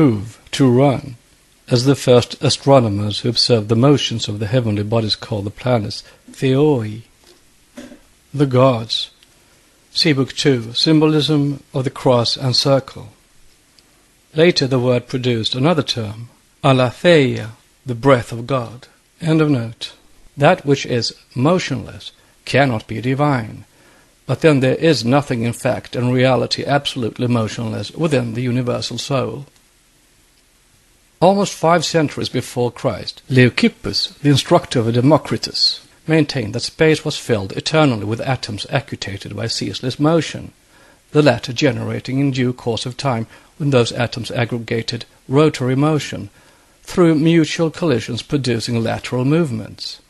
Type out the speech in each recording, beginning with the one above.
move, to run, as the first astronomers who observed the motions of the heavenly bodies called the planets theoi, the gods. See Book 2, Symbolism of the Cross and Circle. Later the word produced another term, aletheia, the breath of God. End of note. That which is motionless cannot be divine, but then there is nothing in fact and reality absolutely motionless within the universal soul. Almost 5 centuries before Christ, Leucippus, the instructor of Democritus, maintained that space was filled eternally with atoms actuated by ceaseless motion, the latter generating in due course of time when those atoms aggregated rotary motion, through mutual collisions producing lateral movements.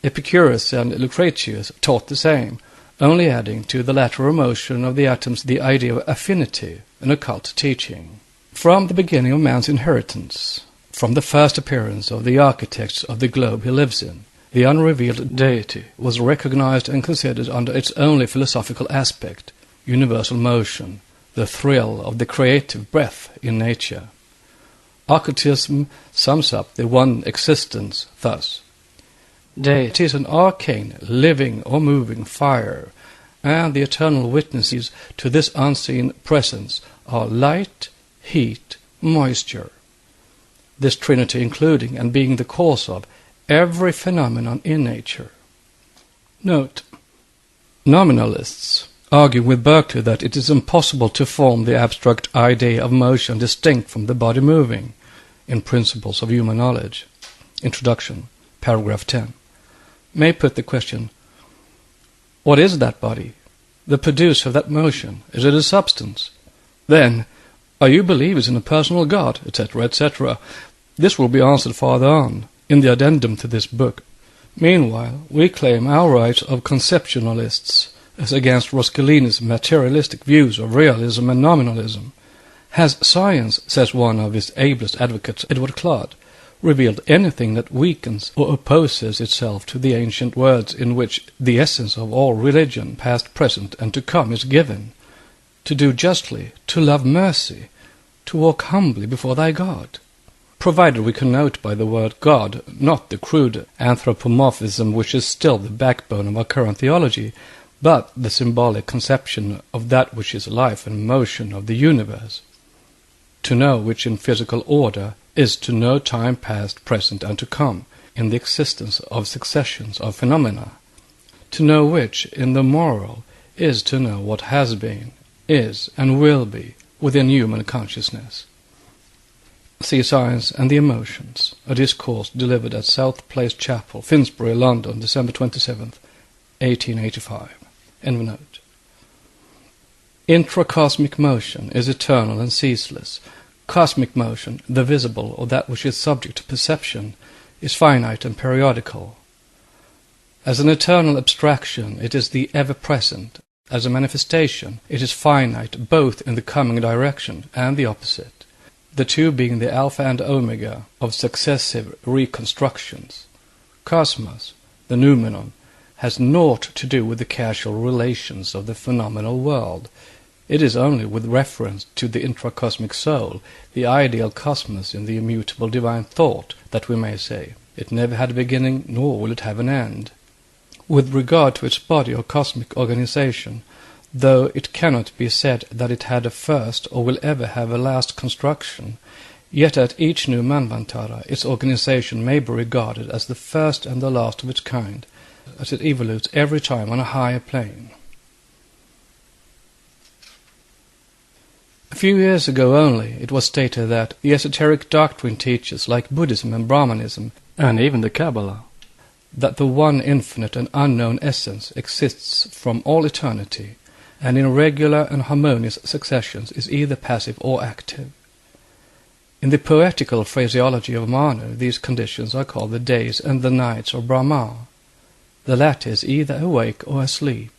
Epicurus and Lucretius taught the same, only adding to the lateral motion of the atoms the idea of affinity, an occult teaching. From the beginning of man's inheritance, from the first appearance of the architects of the globe he lives in, the unrevealed deity was recognized and considered under its only philosophical aspect, universal motion, the thrill of the creative breath in nature. Occultism sums up the one existence thus: deity is an arcane, living or moving fire, and the eternal witnesses to this unseen presence are light, heat, moisture. This trinity including and being the cause of every phenomenon in nature. Note: nominalists argue with Berkeley that it is impossible to form the abstract idea of motion distinct from the body moving, in Principles of Human Knowledge, Introduction, paragraph 10, may put the question, what is that body? The producer of that motion? Is it a substance? Then, are you believers in a personal God, etc., etc.? This will be answered farther on, in the addendum to this book. Meanwhile, we claim our right of conceptualists, as against Roscellini's materialistic views of realism and nominalism. Has science, says one of his ablest advocates, Edward Clodd, revealed anything that weakens or opposes itself to the ancient words in which the essence of all religion, past, present, and to come, is given? To do justly, to love mercy, to walk humbly before thy God. Provided we connote by the word God not the crude anthropomorphism which is still the backbone of our current theology, but the symbolic conception of that which is life and motion of the universe. To know which in physical order is to know time past, present, and to come, in the existence of successions of phenomena. To know which in the moral is to know what has been, is, and will be within human consciousness. See Science and the Emotions, a discourse delivered at South Place Chapel, Finsbury, London, December 27th, 1885. End of note. Intracosmic motion is eternal and ceaseless. Cosmic motion, the visible or that which is subject to perception, is finite and periodical. As an eternal abstraction, it is the ever-present. As a manifestation, it is finite both in the coming direction and the opposite, the two being the alpha and omega of successive reconstructions. Cosmos, the noumenon, has naught to do with the casual relations of the phenomenal world. It is only with reference to the intracosmic soul, the ideal cosmos in the immutable divine thought, that we may say, it never had a beginning, nor will it have an end. With regard to its body or cosmic organization, though it cannot be said that it had a first or will ever have a last construction, yet at each new Manvantara its organization may be regarded as the first and the last of its kind, as it evolutes every time on a higher plane. A few years ago only it was stated that the esoteric doctrine teaches, like Buddhism and Brahmanism, and even the Kabbalah, that the one infinite and unknown essence exists from all eternity, and in regular and harmonious successions is either passive or active. In the poetical phraseology of Manu, these conditions are called the days and the nights of Brahma. The latter is either awake or asleep.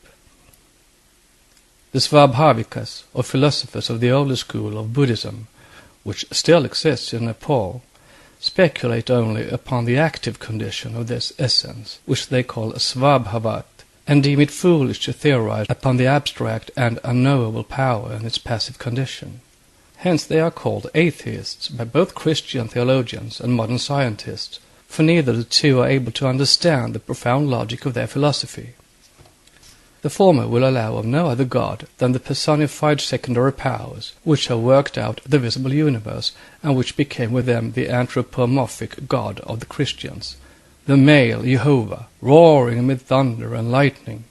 The Svabhavikas, or philosophers of the older school of Buddhism, which still exists in Nepal, speculate only upon the active condition of this essence, which they call Svabhavat, and deem it foolish to theorize upon the abstract and unknowable power in its passive condition. Hence they are called atheists by both Christian theologians and modern scientists, for neither of the two are able to understand the profound logic of their philosophy. The former will allow of no other God than the personified secondary powers which have worked out the visible universe and which became with them the anthropomorphic God of the Christians, the male Jehovah, roaring amid thunder and lightning.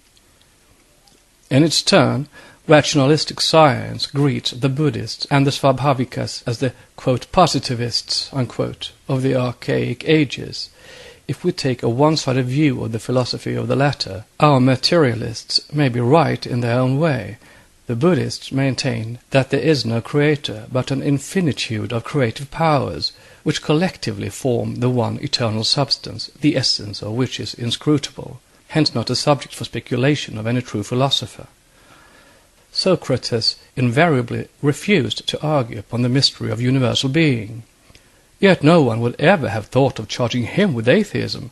In its turn, rationalistic science greets the Buddhists and the Svabhavikas as the, quote, positivists, unquote, of the archaic ages. If we take a one-sided view of the philosophy of the latter, our materialists may be right in their own way. The Buddhists maintain that there is no creator, but an infinitude of creative powers, which collectively form the one eternal substance, the essence of which is inscrutable, hence not a subject for speculation of any true philosopher. Socrates invariably refused to argue upon the mystery of universal being. Yet no one would ever have thought of charging him with atheism,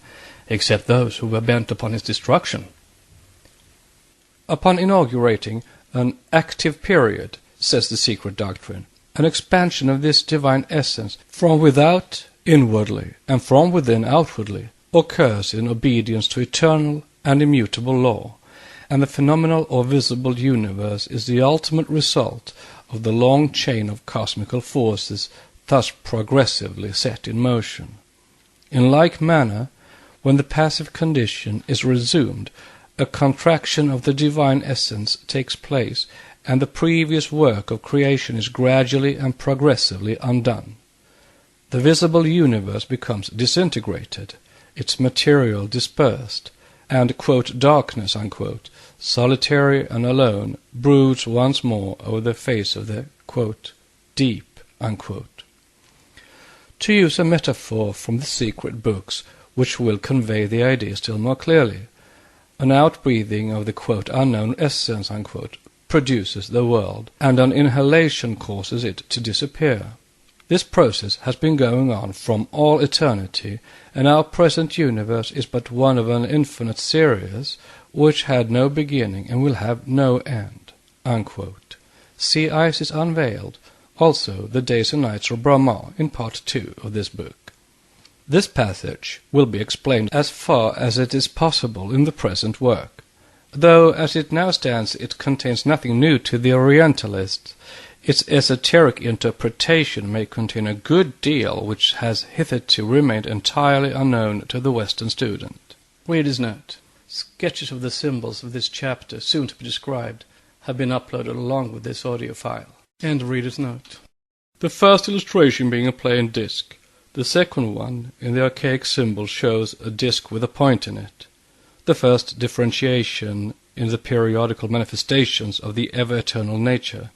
except those who were bent upon his destruction. Upon inaugurating an active period, says the secret doctrine, an expansion of this divine essence from without inwardly and from within outwardly occurs in obedience to eternal and immutable law, and the phenomenal or visible universe is the ultimate result of the long chain of cosmical forces thus progressively set in motion. In like manner, when the passive condition is resumed, a contraction of the divine essence takes place, and the previous work of creation is gradually and progressively undone. The visible universe becomes disintegrated, its material dispersed, and, quote, darkness, unquote, solitary and alone, broods once more over the face of the, quote, deep, unquote. To use a metaphor from the secret books, which will convey the idea still more clearly, an outbreathing of the, quote, unknown essence, unquote, produces the world, and an inhalation causes it to disappear. This process has been going on from all eternity, and our present universe is but one of an infinite series which had no beginning and will have no end, unquote. See Isis Unveiled, also The Days and Nights of Brahma, in part 2 of this book. This passage will be explained as far as it is possible in the present work. Though as it now stands it contains nothing new to the Orientalists, its esoteric interpretation may contain a good deal which has hitherto remained entirely unknown to the Western student. Reader's note. Sketches of the symbols of this chapter, soon to be described, have been uploaded along with this audio file. End reader's note. The first illustration being a plain disc. The second one, in the archaic symbol, shows a disc with a point in it. The first differentiation in the periodical manifestations of the ever-eternal nature,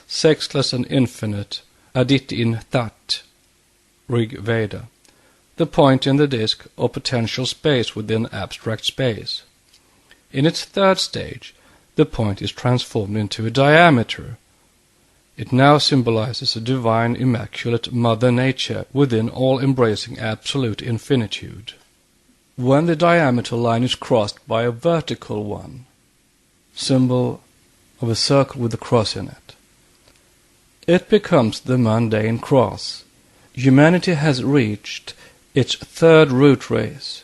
sexless and infinite, adit in tat, Rig Veda. The point in the disc, or potential space within abstract space. In its third stage, the point is transformed into a diameter. It now symbolizes a divine, immaculate Mother Nature within all-embracing absolute infinitude. When the diameter line is crossed by a vertical one, symbol of a circle with a cross in it, it becomes the mundane cross. Humanity has reached its third root race.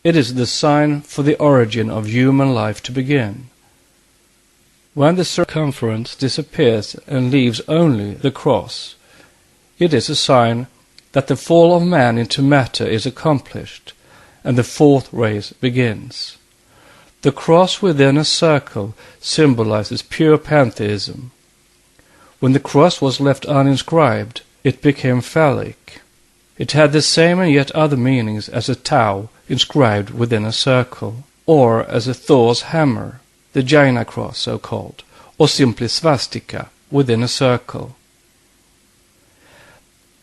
It is the sign for the origin of human life to begin. When the circumference disappears and leaves only the cross, it is a sign that the fall of man into matter is accomplished, and the fourth race begins. The cross within a circle symbolizes pure pantheism. When the cross was left uninscribed, it became phallic. It had the same and yet other meanings as a Tau inscribed within a circle, or as a Thor's hammer, the Jaina cross so-called, or simply swastika within a circle.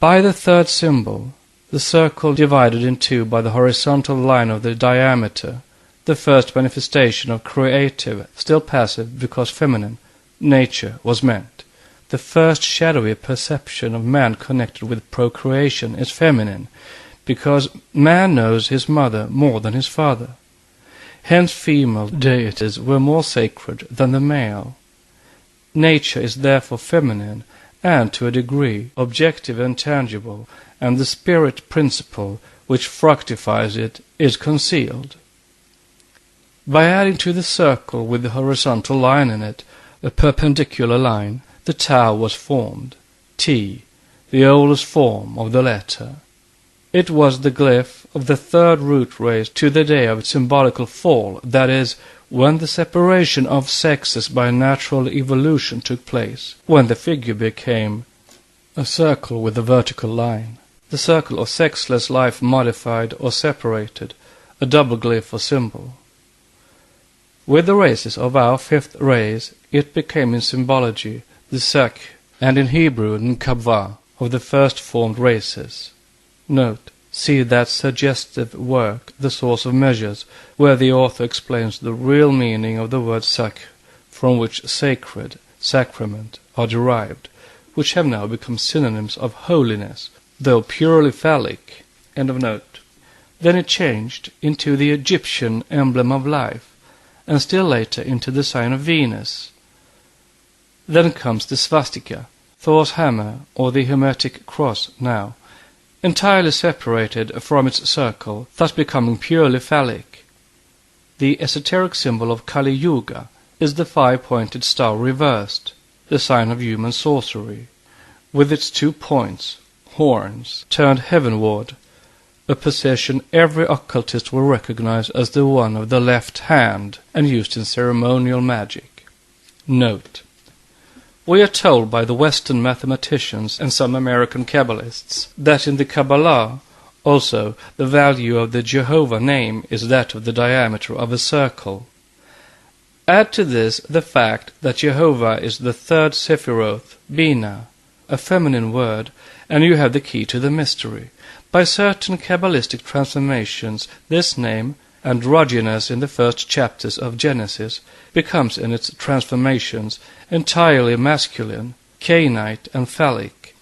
By the third symbol, the circle divided in two by the horizontal line of the diameter, the first manifestation of creative, still passive because feminine, nature was meant. The first shadowy perception of man connected with procreation is feminine, because man knows his mother more than his father. Hence female deities were more sacred than the male. Nature is therefore feminine, and to a degree objective and tangible, and the spirit principle which fructifies it is concealed. By adding to the circle with the horizontal line in it a perpendicular line, the tau was formed, T, the oldest form of the letter. It was the glyph of the third root race to the day of its symbolical fall, that is, when the separation of sexes by natural evolution took place, when the figure became a circle with a vertical line. The circle of sexless life modified or separated, a double glyph or symbol. With the races of our fifth race, it became in symbology the Sek, and in Hebrew Nkabva, of the first formed races. Note, see that suggestive work, The Source of Measures, where the author explains the real meaning of the word Sak, from which sacred, sacrament are derived, which have now become synonyms of holiness, though purely phallic. End of note. Then it changed into the Egyptian emblem of life, and still later into the sign of Venus. Then comes the swastika, Thor's hammer, or the Hermetic cross now, entirely separated from its circle, thus becoming purely phallic. The esoteric symbol of Kali Yuga is the five-pointed star reversed, the sign of human sorcery, with its 2 points, horns, turned heavenward, a position every occultist will recognize as the one of the left hand and used in ceremonial magic. Note, we are told by the Western mathematicians and some American Kabbalists that in the Kabbalah also the value of the Jehovah name is that of the diameter of a circle. Add to this the fact that Jehovah is the third Sephiroth, Bina, a feminine word, and you have the key to the mystery. By certain Kabbalistic transformations, this name, androgynous in the first chapters of Genesis, becomes in its transformations entirely masculine, Cainite and phallic.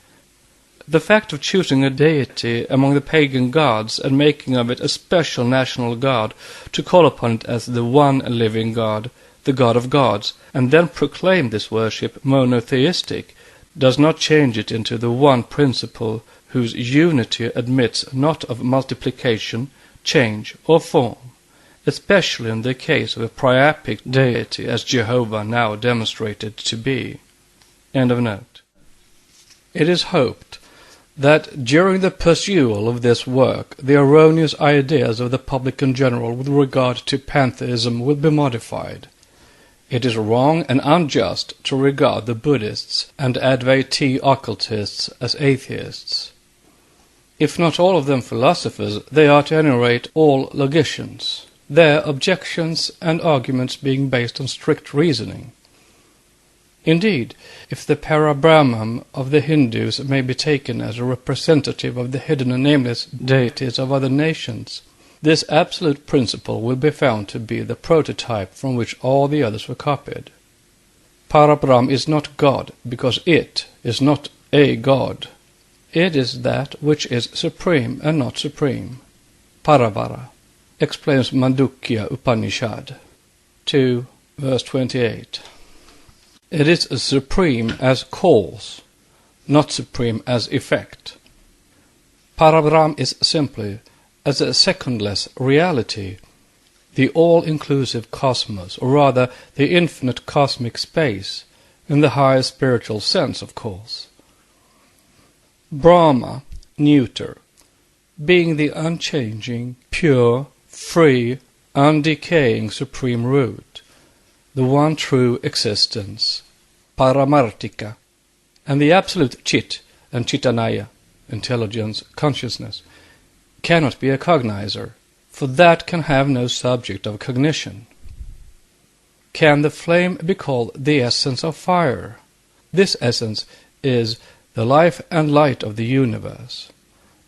The fact of choosing a deity among the pagan gods and making of it a special national god to call upon it as the one living God, the God of gods, and then proclaim this worship monotheistic, does not change it into the one principle whose unity admits not of multiplication, change, or form, especially in the case of a priapic deity as Jehovah now demonstrated to be. End of note. It is hoped that during the pursual of this work the erroneous ideas of the public in general with regard to pantheism will be modified. It is wrong and unjust to regard the Buddhists and Advaiti occultists as atheists. If not all of them philosophers, they are at any rate all logicians, their objections and arguments being based on strict reasoning. Indeed, if the Parabrahman of the Hindus may be taken as a representative of the hidden and nameless deities of other nations, this absolute principle will be found to be the prototype from which all the others were copied. Parabrahm is not God, because it is not a God. It is that which is supreme and not supreme. Paravara, explains Mandukya Upanishad 2, verse 28. It is supreme as cause, not supreme as effect. Parabrahm is simply, as a secondless reality, the all-inclusive cosmos, or rather the infinite cosmic space, in the higher spiritual sense, of course. Brahma, neuter, being the unchanging, pure, free, undecaying supreme root, the one true existence, Paramartika, and the absolute Chit and Chitanaya, intelligence, consciousness, cannot be a cognizer, for that can have no subject of cognition. Can the flame be called the essence of fire? This essence is the life and light of the universe.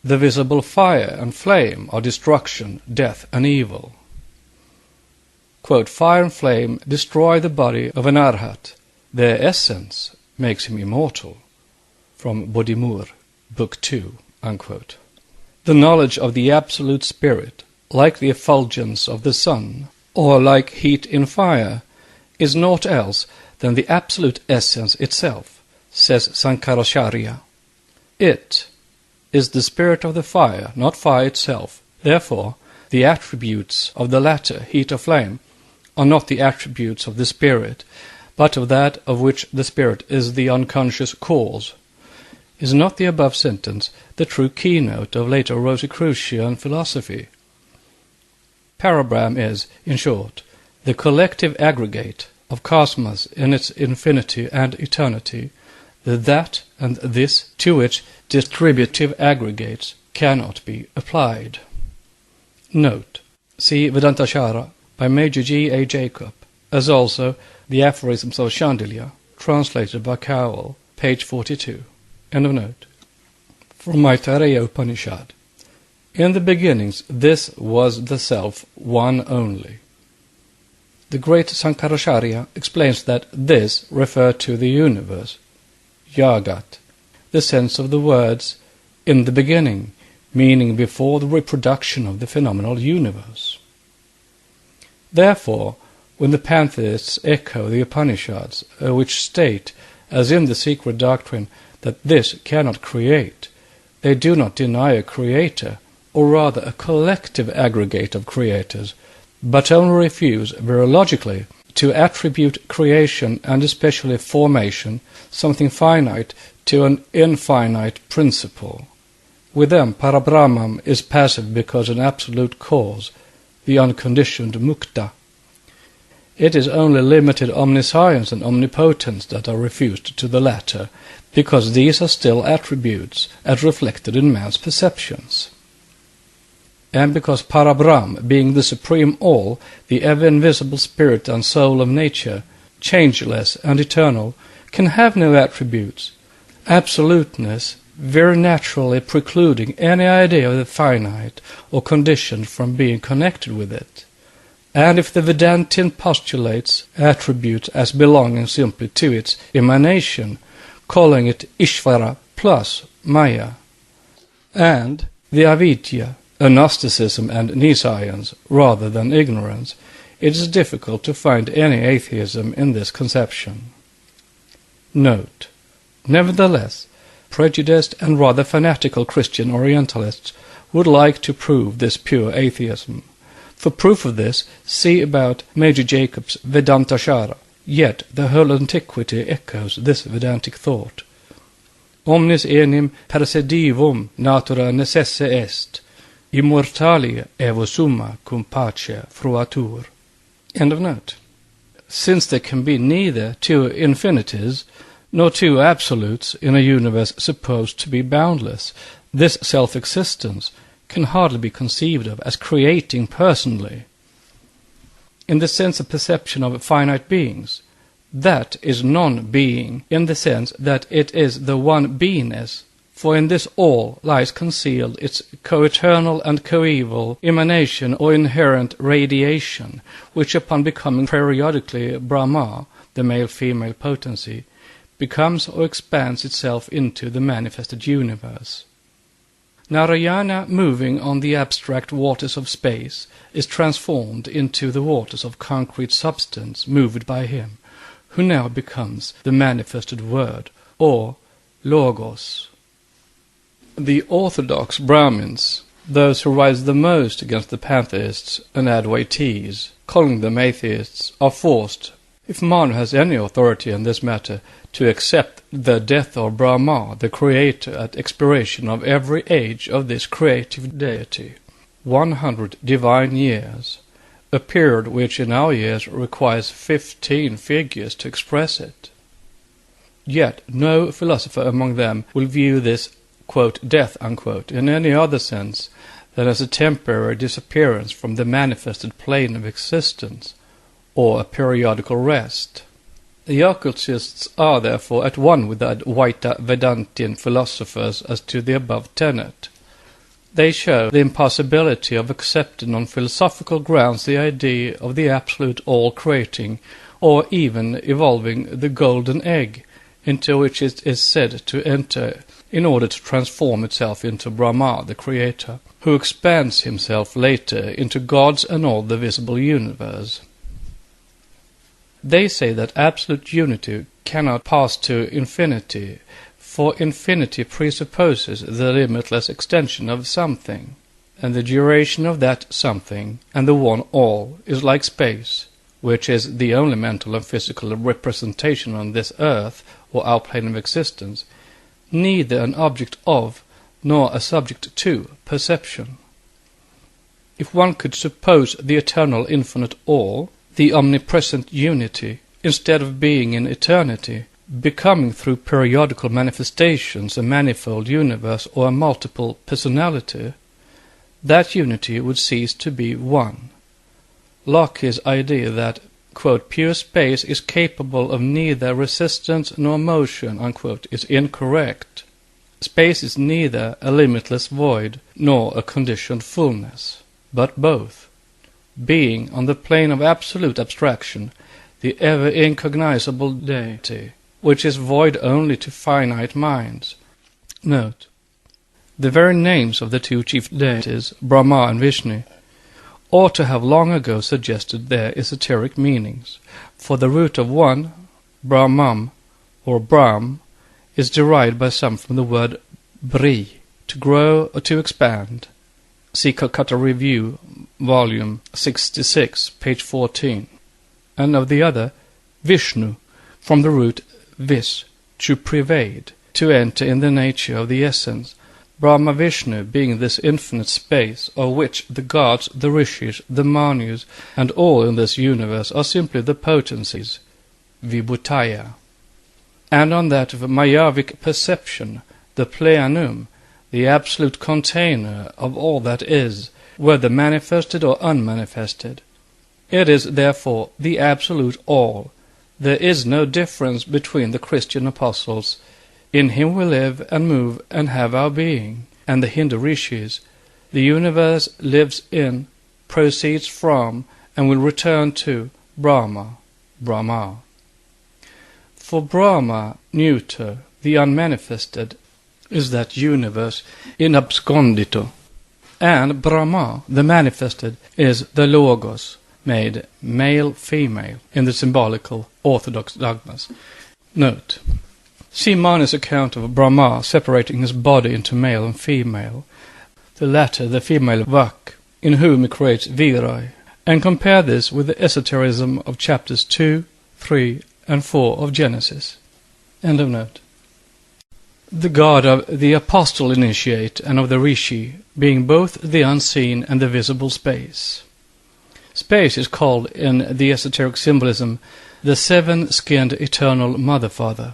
The visible fire and flame are destruction, death, and evil. Quote, fire and flame destroy the body of an arhat. Their essence makes him immortal. From Bodhimur, Book 2, unquote. The knowledge of the Absolute Spirit, like the effulgence of the sun, or like heat in fire, is naught else than the absolute essence itself, says Sankaracharya. It is the spirit of the fire, not fire itself. Therefore, the attributes of the latter, heat or flame, are not the attributes of the spirit, but of that of which the spirit is the unconscious cause. Is not the above sentence the true keynote of later Rosicrucian philosophy? Parabrahm is, in short, the collective aggregate of cosmos in its infinity and eternity, the that and this to which distributive aggregates cannot be applied. Note: see Vedantachara by Major G. A. Jacob, as also the Aphorisms of Chandilya, translated by Cowell, page 42. End of note. From Maitreya Upanishad. In the beginnings this was the Self, one only. The great Sankaracharya explains that this referred to the universe, Jagat, the sense of the words in the beginning, meaning before the reproduction of the phenomenal universe. Therefore, when the pantheists echo the Upanishads, which state, as in the secret doctrine, that this cannot create, they do not deny a creator, or rather a collective aggregate of creators, but only refuse virologically to attribute creation, and especially formation, something finite, to an infinite principle. With them, Parabrahman is passive because an absolute cause, the unconditioned mukta. It is only limited omniscience and omnipotence that are refused to the latter, because these are still attributes as reflected in man's perceptions. And because Parabrahm, being the supreme all, the ever-invisible spirit and soul of nature, changeless and eternal, can have no attributes, absoluteness very naturally precluding any idea of the finite or conditioned from being connected with it. And if the Vedantin postulates attributes as belonging simply to its emanation, calling it Ishvara plus Maya, and the Avidya, Gnosticism and nescience rather than ignorance, it is difficult to find any atheism in this conception. Note: nevertheless, prejudiced and rather fanatical Christian Orientalists would like to prove this pure atheism. For proof of this, see about Major Jacob's Vedantachara, yet the whole antiquity echoes this Vedantic thought. Omnis enim persedivum natura necesse est, immortalia evo summa cum pace fruatur. End of note. Since there can be neither two infinities nor two absolutes in a universe supposed to be boundless, this self-existence can hardly be conceived of as creating personally. In the sense of perception of finite beings, that is non-being in the sense that it is the one beingness, for in this all lies concealed its co-eternal and coeval emanation or inherent radiation, which upon becoming periodically Brahma, the male-female potency, becomes or expands itself into the manifested universe. Narayana, moving on the abstract waters of space, is transformed into the waters of concrete substance moved by him, who now becomes the manifested word, or Logos. The orthodox Brahmins, those who rise the most against the pantheists and Advaitis, calling them atheists, are forced, if Manu has any authority in this matter, to accept the death of Brahma, the creator, at expiration of every age of this creative deity. 100 divine years, a period which in our years requires 15 figures to express it. Yet no philosopher among them will view this, quote, death, unquote, in any other sense than as a temporary disappearance from the manifested plane of existence, or a periodical rest. The occultists are therefore at one with the Advaita Vedantin philosophers as to the above tenet. They show the impossibility of accepting on philosophical grounds the idea of the absolute all-creating, or even evolving the golden egg, into which it is said to enter in order to transform itself into Brahma, the creator, who expands himself later into gods and all the visible universe. They say that absolute unity cannot pass to infinity, for infinity presupposes the limitless extension of something, and the duration of that something, and the one all, is like space, which is the only mental and physical representation on this earth, or our plane of existence, neither an object of, nor a subject to, perception. If one could suppose the eternal infinite all, the omnipresent unity, instead of being in eternity, becoming through periodical manifestations a manifold universe or a multiple personality, that unity would cease to be one. Locke's idea that, quote, pure space is capable of neither resistance nor motion, unquote, is incorrect. Space is neither a limitless void nor a conditioned fullness, but both. Being on the plane of absolute abstraction, the ever incognizable deity, which is void only to finite minds. Note: the very names of the two chief deities, Brahma and Vishnu, ought to have long ago suggested their esoteric meanings, for the root of one, Brahmam, or Brahm, is derived by some from the word bri, to grow or to expand. See Calcutta Review, volume 66, page 14. And of the other, Vishnu, from the root vis, to pervade, to enter in the nature of the essence, Brahma Vishnu being this infinite space, of which the gods, the rishis, the manus, and all in this universe are simply the potencies, vibhutaya. And on that of Mayavic perception, the plenum, the absolute container of all that is, whether manifested or unmanifested. It is, therefore, the absolute all. There is no difference between the Christian apostles. In him we live and move and have our being, and the Hindu rishis. The universe lives in, proceeds from, and will return to Brahma, Brahma. For Brahma, neuter, the unmanifested, is that universe in abscondito, and Brahma, the manifested, is the Logos, made male-female in the symbolical orthodox dogmas. Note: see Manu's account of Brahma separating his body into male and female, the latter the female Vak, in whom he creates Virai, and compare this with the esotericism of chapters 2, 3, and 4 of Genesis. End of note. The God of the apostle initiate and of the rishi, being both the unseen and the visible space. Space is called in the esoteric symbolism the seven-skinned eternal Mother-Father.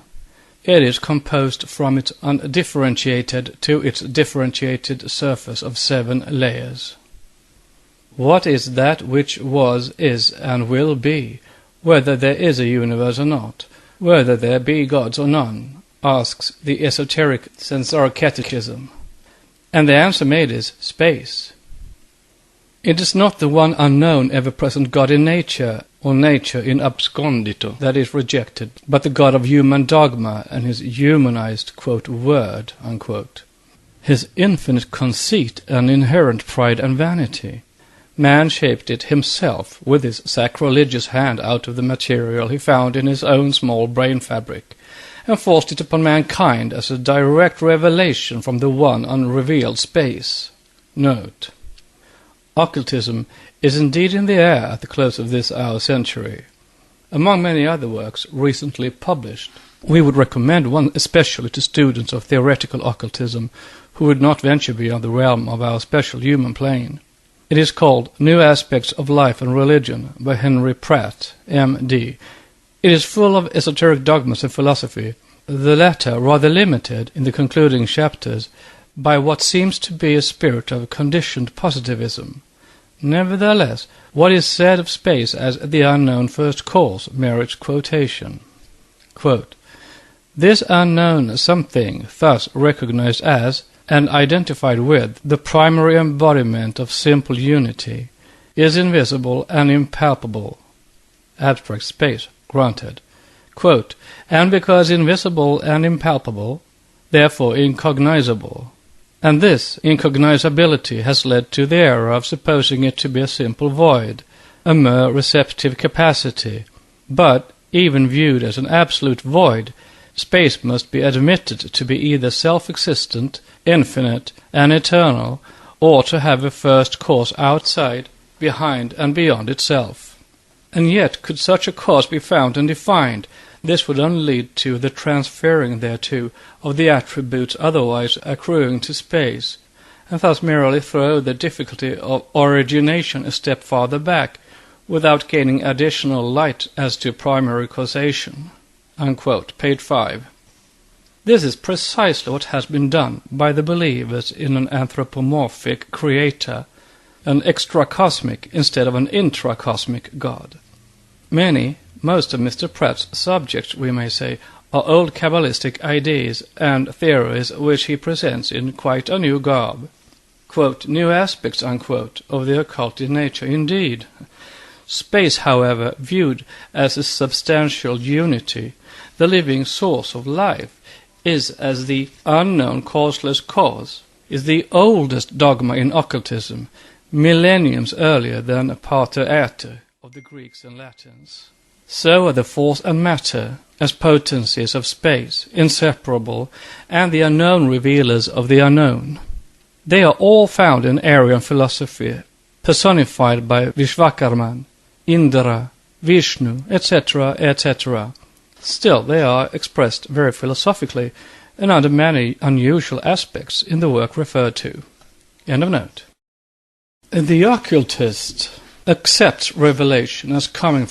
It is composed from its undifferentiated to its differentiated surface of 7 layers. What is that which was, is, and will be, whether there is a universe or not, whether there be gods or none, asks the esoteric Sansara Catechism. And the answer made is space. It is not the one unknown ever-present God in nature, or nature in abscondito, that is rejected, but the God of human dogma and his humanized, quote, word, unquote. His infinite conceit and inherent pride and vanity. Man shaped it himself with his sacrilegious hand out of the material he found in his own small brain fabric, and forced it upon mankind as a direct revelation from the one unrevealed space. Note: occultism is indeed in the air at the close of this our century. Among many other works recently published, we would recommend one especially to students of theoretical occultism who would not venture beyond the realm of our special human plane. It is called New Aspects of Life and Religion by Henry Pratt, M.D. It is full of esoteric dogmas and philosophy, the latter rather limited in the concluding chapters by what seems to be a spirit of conditioned positivism. Nevertheless, what is said of space as the unknown first cause merits quotation. Quote, this unknown something, thus recognized as, and identified with, the primary embodiment of simple unity, is invisible and impalpable. Abstract space, granted. Quote, and because invisible and impalpable, therefore incognizable. And this incognizability has led to the error of supposing it to be a simple void, a mere receptive capacity. But Even viewed as an absolute void, space must be admitted to be either self-existent, infinite, and eternal, or to have a first cause outside, behind, and beyond itself. And yet, could such a cause be found and defined, this would only lead to the transferring thereto of the attributes otherwise accruing to space, and thus merely throw the difficulty of origination a step farther back, without gaining additional light as to primary causation." Unquote, page 5. This is precisely what has been done by the believers in an anthropomorphic creator, an extracosmic instead of an intracosmic God. Many, most of Mr. Pratt's subjects, we may say, are old Kabbalistic ideas and theories which he presents in quite a new garb. Quote, "New aspects," unquote, of the occult in nature, indeed. Space, however, viewed as a substantial unity, the living source of life, is as the unknown causeless cause, is the oldest dogma in occultism, millenniums earlier than pater aeter of the Greeks and Latins. So are the force and matter, as potencies of space, inseparable, and the unknown revealers of the unknown. They are all found in Aryan philosophy, personified by Vishvakarman, Indra, Vishnu, etc., etc. Still, they are expressed very philosophically and under many unusual aspects in the work referred to. End of note. The occultist accepts revelation as coming